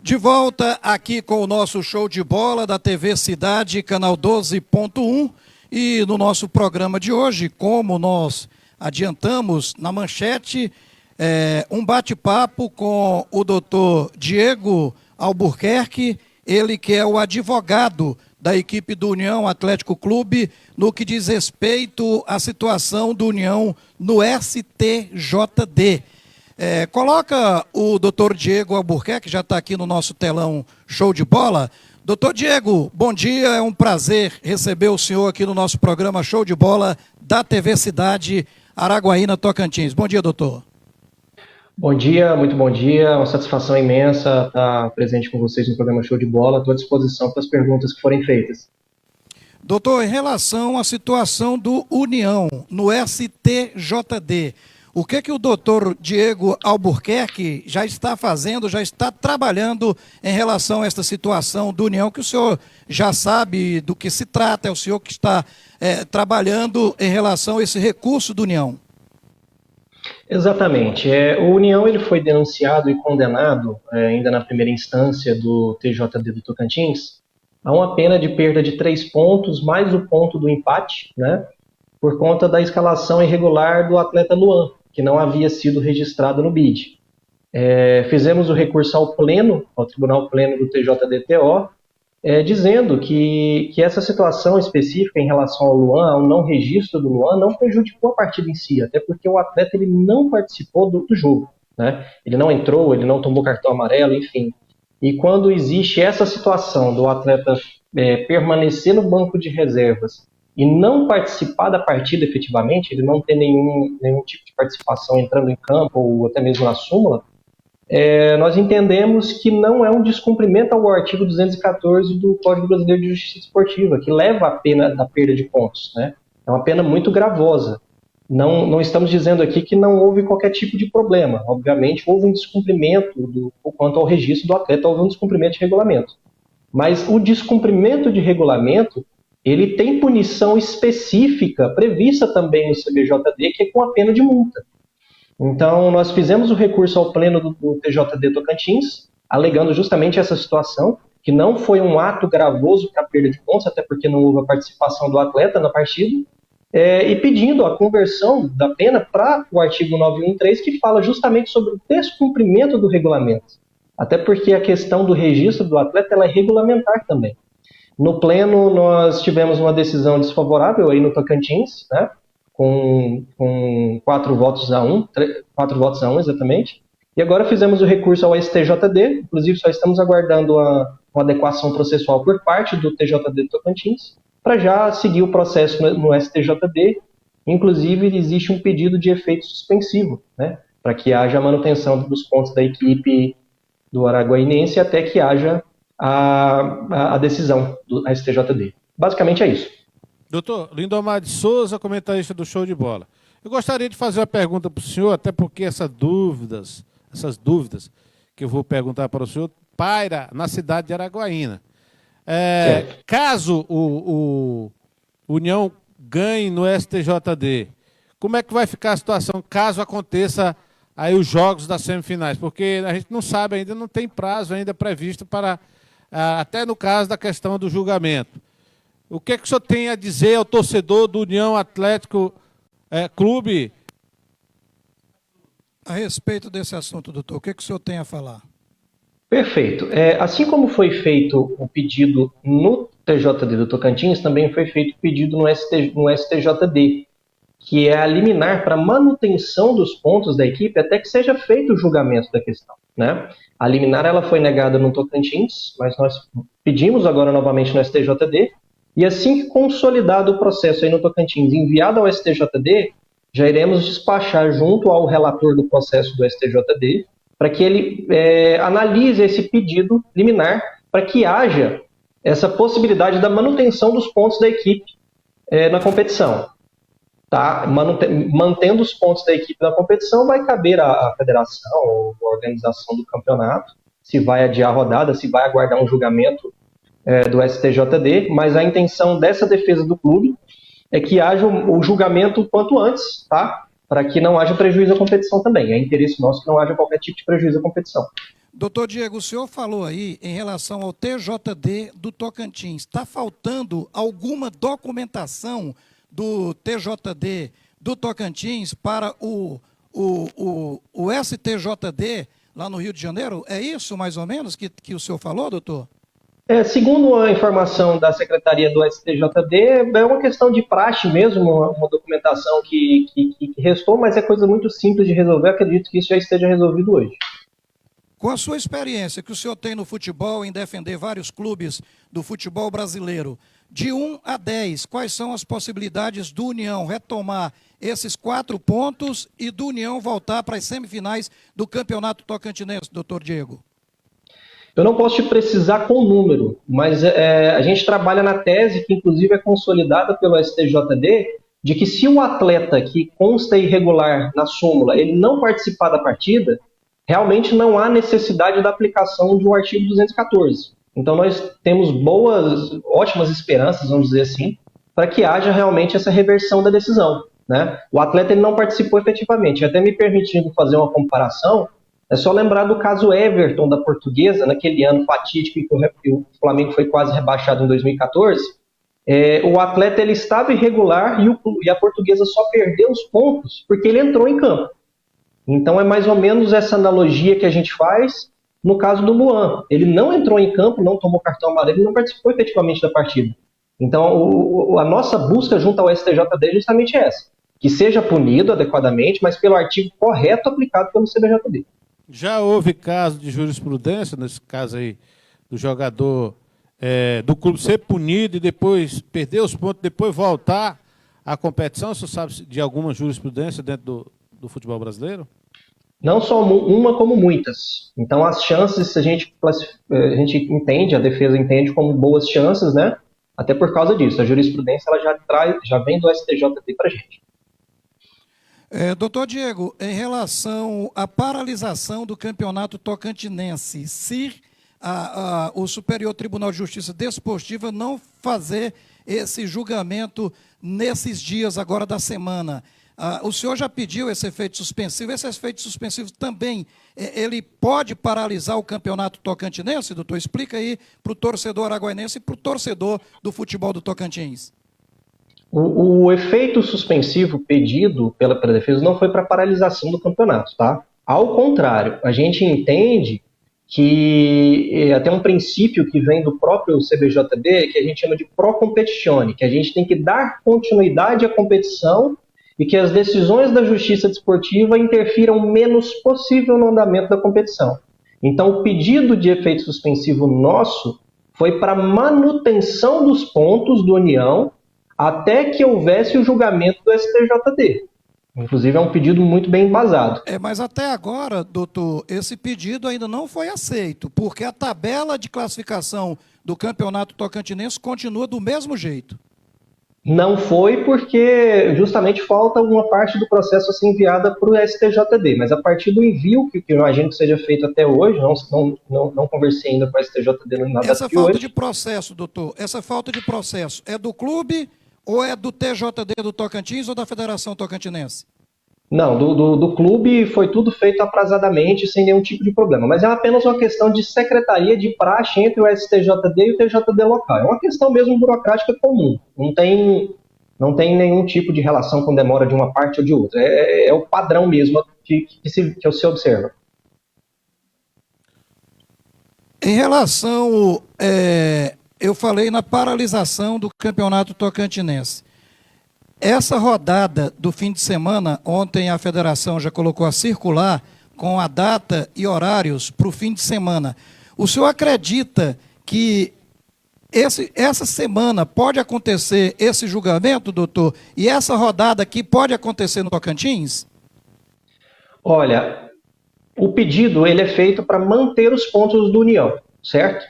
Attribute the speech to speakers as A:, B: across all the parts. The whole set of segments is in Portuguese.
A: De volta aqui com o nosso show de bola da TV Cidade, canal 12.1, e no nosso programa de hoje, como nós adiantamos na manchete, um bate-papo com o doutor Diego Albuquerque, ele que é o advogado da equipe do União Atlético Clube, no que diz respeito à situação do União no STJD. Coloca o doutor Diego Albuquerque, que já está aqui no nosso telão show de bola. Doutor Diego, bom dia, é um prazer receber o senhor aqui no nosso programa Show de Bola da TV Cidade, Araguaína, Tocantins. Bom dia, doutor.
B: Bom dia, muito bom dia, uma satisfação imensa estar presente com vocês no programa Show de Bola, estou à disposição para as perguntas que forem feitas.
A: Doutor, em relação à situação do União no STJD, o que o doutor Diego Albuquerque já está fazendo, já está trabalhando em relação a esta situação do União, que o senhor já sabe do que se trata, é o senhor que está trabalhando em relação a esse recurso do União?
B: Exatamente. O União ele foi denunciado e condenado, ainda na primeira instância do TJD do Tocantins, a uma pena de perda de 3 pontos, mais o ponto do empate, né, por conta da escalação irregular do atleta Luan, que não havia sido registrado no BID. Fizemos o recurso ao Pleno, ao Tribunal Pleno do TJDTO, dizendo que essa situação específica em relação ao Luan, ao não registro do Luan, não prejudicou a partida em si, até porque o atleta ele não participou do jogo, né? Ele não entrou, ele não tomou cartão amarelo, enfim. E quando existe essa situação do atleta permanecer no banco de reservas e não participar da partida efetivamente, ele não ter nenhum tipo de participação entrando em campo ou até mesmo na súmula, nós entendemos que não é um descumprimento ao artigo 214 do Código Brasileiro de Justiça Esportiva, que leva à pena da perda de pontos, né? É uma pena muito gravosa. Não estamos dizendo aqui que não houve qualquer tipo de problema. Obviamente, houve um descumprimento quanto ao registro do atleta, houve um descumprimento de regulamento. Mas o descumprimento de regulamento, ele tem punição específica prevista também no CBJD, que é com a pena de multa. Então, nós fizemos o recurso ao Pleno do TJD Tocantins, alegando justamente essa situação, que não foi um ato gravoso para a perda de pontos, até porque não houve a participação do atleta na partida, e pedindo a conversão da pena para o artigo 913, que fala justamente sobre o descumprimento do regulamento. Até porque a questão do registro do atleta ela é regulamentar também. No Pleno, nós tivemos uma decisão desfavorável aí no Tocantins, né? Com 4 votos a 1, 4 votos a 1 exatamente, e agora fizemos o recurso ao STJD, inclusive só estamos aguardando uma adequação processual por parte do TJD Tocantins, para já seguir o processo no STJD, inclusive existe um pedido de efeito suspensivo, né, para que haja a manutenção dos pontos da equipe do Araguainense até que haja a decisão do STJD. Basicamente é isso.
C: Doutor Lindomar de Souza, comentarista do Show de Bola. Eu gostaria de fazer uma pergunta para o senhor, até porque essas dúvidas que eu vou perguntar para o senhor, paira na cidade de Araguaína. Caso o União ganhe no STJD, como é que vai ficar a situação caso aconteça aí os jogos das semifinais? Porque a gente não sabe ainda, não tem prazo ainda previsto para, até no caso da questão do julgamento. O que o senhor tem a dizer ao torcedor do União Atlético Clube?
A: A respeito desse assunto, doutor, o que o senhor tem a falar?
B: Perfeito. Assim como foi feito o pedido no TJD do Tocantins, também foi feito o pedido no STJD, que é a liminar para manutenção dos pontos da equipe até que seja feito o julgamento da questão, né? A liminar ela foi negada no Tocantins, mas nós pedimos agora novamente no STJD, e assim que consolidado o processo aí no Tocantins, enviado ao STJD, já iremos despachar junto ao relator do processo do STJD, para que ele analise esse pedido liminar, para que haja essa possibilidade da manutenção dos pontos da equipe na competição. Tá? Mantendo os pontos da equipe na competição, vai caber à federação ou à organização do campeonato, se vai adiar a rodada, se vai aguardar um julgamento do STJD, mas a intenção dessa defesa do clube é que haja o julgamento quanto antes, tá? Para que não haja prejuízo à competição também. É interesse nosso que não haja qualquer tipo de prejuízo à competição.
A: Doutor Diego, o senhor falou aí em relação ao TJD do Tocantins. Está faltando alguma documentação do TJD do Tocantins para o STJD lá no Rio de Janeiro? É isso, mais ou menos, que o senhor falou, doutor?
B: Segundo a informação da Secretaria do STJD, é uma questão de praxe mesmo, uma documentação que restou, mas é coisa muito simples de resolver. Acredito que isso já esteja resolvido hoje.
A: Com a sua experiência que o senhor tem no futebol, em defender vários clubes do futebol brasileiro, de 1 a 10, quais são as possibilidades do União retomar esses 4 pontos e do União voltar para as semifinais do Campeonato Tocantinense, doutor Diego?
B: Eu não posso te precisar com o número, mas a gente trabalha na tese, que inclusive é consolidada pelo STJD, de que se o atleta que consta irregular na súmula, ele não participar da partida, realmente não há necessidade da aplicação de um artigo 214. Então nós temos ótimas esperanças, vamos dizer assim, para que haja realmente essa reversão da decisão, né? O atleta ele não participou efetivamente. Até me permitindo fazer uma comparação, é só lembrar do caso Everton da Portuguesa, naquele ano fatídico que o Flamengo foi quase rebaixado em 2014. O atleta ele estava irregular e a Portuguesa só perdeu os pontos porque ele entrou em campo. Então é mais ou menos essa analogia que a gente faz no caso do Luan. Ele não entrou em campo, não tomou cartão amarelo e não participou efetivamente da partida. Então a nossa busca junto ao STJD é justamente essa, que seja punido adequadamente, mas pelo artigo correto aplicado pelo CBJD.
C: Já houve caso de jurisprudência, nesse caso aí, do jogador do clube ser punido e depois perder os pontos, depois voltar à competição? Você sabe de alguma jurisprudência dentro do futebol brasileiro?
B: Não só uma, como muitas. Então as chances a gente entende, a defesa entende como boas chances, né? Até por causa disso. A jurisprudência ela já vem do STJD para a gente.
A: Doutor Diego, em relação à paralisação do campeonato tocantinense, se o Superior Tribunal de Justiça Desportiva não fazer esse julgamento nesses dias agora da semana, o senhor já pediu esse efeito suspensivo? Esse efeito suspensivo também, ele pode paralisar o campeonato tocantinense, doutor? Explica aí para o torcedor araguainense e para o torcedor do futebol do Tocantins.
B: O efeito suspensivo pedido pela defesa não foi para paralisação do campeonato, tá? Ao contrário, a gente entende que até um princípio que vem do próprio CBJD, que a gente chama de pro competitione, que a gente tem que dar continuidade à competição e que as decisões da justiça desportiva interfiram o menos possível no andamento da competição. Então, o pedido de efeito suspensivo nosso foi para manutenção dos pontos do União até que houvesse o julgamento do STJD. Inclusive, é um pedido muito bem embasado.
A: Mas até agora, doutor, esse pedido ainda não foi aceito, porque a tabela de classificação do Campeonato Tocantinense continua do mesmo jeito.
B: Não foi porque justamente falta uma parte do processo a ser enviada para o STJD, mas a partir do envio, que eu imagino que seja feito até hoje, não conversei ainda com o STJD no nada.
A: Essa falta de processo, doutor, essa falta de processo é do clube ou é do TJD do Tocantins ou da Federação Tocantinense?
B: Não, do clube foi tudo feito atrasadamente, sem nenhum tipo de problema. Mas é apenas uma questão de secretaria de praxe entre o STJD e o TJD local. É uma questão mesmo burocrática comum. Não tem nenhum tipo de relação com demora de uma parte ou de outra. É o padrão mesmo que se observa.
A: Em relação, eu falei na paralisação do Campeonato Tocantinense. Essa rodada do fim de semana, ontem a federação já colocou a circular com a data e horários para o fim de semana. O senhor acredita que essa semana pode acontecer esse julgamento, doutor? E essa rodada aqui pode acontecer no Tocantins?
B: Olha, o pedido ele é feito para manter os pontos do União, certo?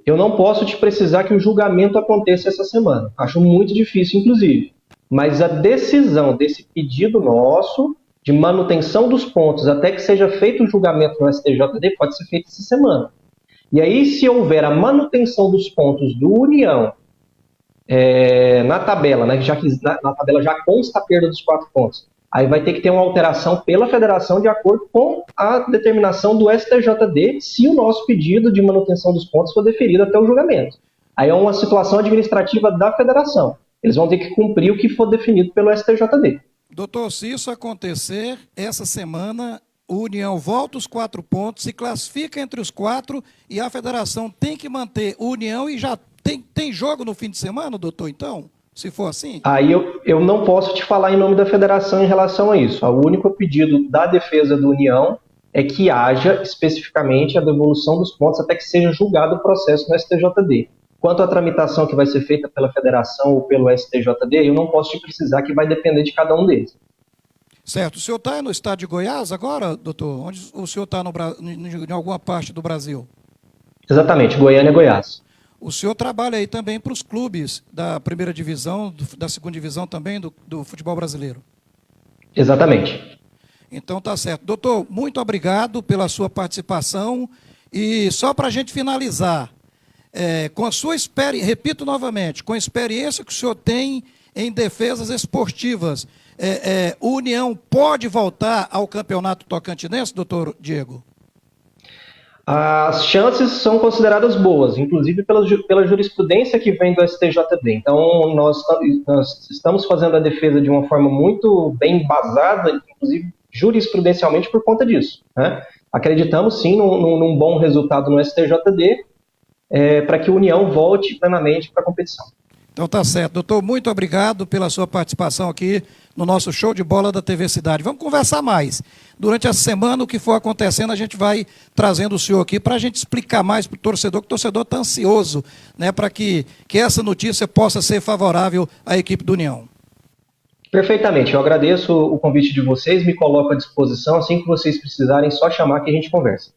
B: Eu não posso te precisar que o julgamento aconteça essa semana. Acho muito difícil, inclusive. Mas a decisão desse pedido nosso, de manutenção dos pontos, até que seja feito o julgamento no STJD, pode ser feito essa semana. E aí, se houver a manutenção dos pontos do União na tabela, né, já que na tabela já consta a perda dos 4 pontos, aí vai ter que ter uma alteração pela federação de acordo com a determinação do STJD, se o nosso pedido de manutenção dos pontos for deferido até o julgamento. Aí é uma situação administrativa da federação. Eles vão ter que cumprir o que for definido pelo STJD.
A: Doutor, se isso acontecer, essa semana o União volta os 4 pontos, se classifica entre os 4 e a federação tem que manter o União e já tem jogo no fim de semana, doutor, então? Se for assim?
B: Aí eu não posso te falar em nome da federação em relação a isso. O único pedido da defesa do União é que haja especificamente a devolução dos pontos até que seja julgado o processo no STJD. Quanto à tramitação que vai ser feita pela federação ou pelo STJD, eu não posso te precisar, que vai depender de cada um deles.
A: Certo. O senhor está no estado de Goiás agora, doutor? Onde o senhor está em alguma parte do Brasil?
B: Exatamente, Goiânia, Goiás.
A: O senhor trabalha aí também para os clubes da primeira divisão, da segunda divisão também do futebol brasileiro?
B: Exatamente.
A: Então tá certo. Doutor, muito obrigado pela sua participação. E só para a gente finalizar, com a sua experiência, repito novamente, com a experiência que o senhor tem em defesas esportivas, o União pode voltar ao campeonato tocantinense, doutor Diego?
B: As chances são consideradas boas, inclusive pela jurisprudência que vem do STJD. Então, nós estamos fazendo a defesa de uma forma muito bem embasada, inclusive jurisprudencialmente por conta disso, né? Acreditamos sim num bom resultado no STJD, para que a União volte plenamente para a competição.
A: Então tá certo. Doutor, muito obrigado pela sua participação aqui no nosso show de bola da TV Cidade. Vamos conversar mais. Durante a semana, o que for acontecendo, a gente vai trazendo o senhor aqui para a gente explicar mais para o torcedor, que o torcedor está ansioso, né, para que essa notícia possa ser favorável à equipe do União.
B: Perfeitamente. Eu agradeço o convite de vocês, me coloco à disposição. Assim que vocês precisarem, só chamar que a gente conversa.